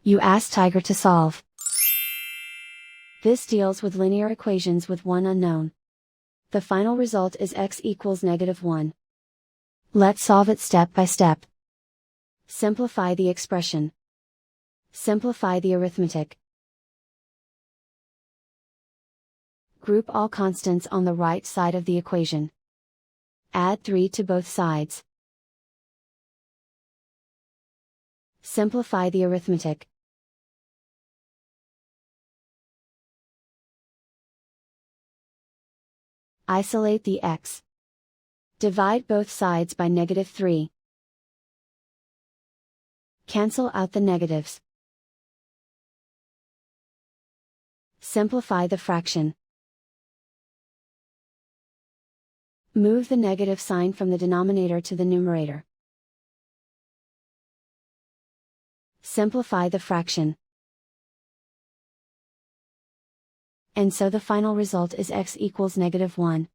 You ask Tiger to solve. This deals with linear equations with one unknown. The final result is x equals -1. Let's solve it step by step. Simplify the expression. Simplify the arithmetic. Group all constants on the right side of the equation. Add 3 to both sides. Simplify the arithmetic. Isolate the x. Divide both sides by -3. Cancel out the negatives. Simplify the fraction. Move the negative sign from the denominator to the numerator. Simplify the fraction. And so the final result is x equals -1.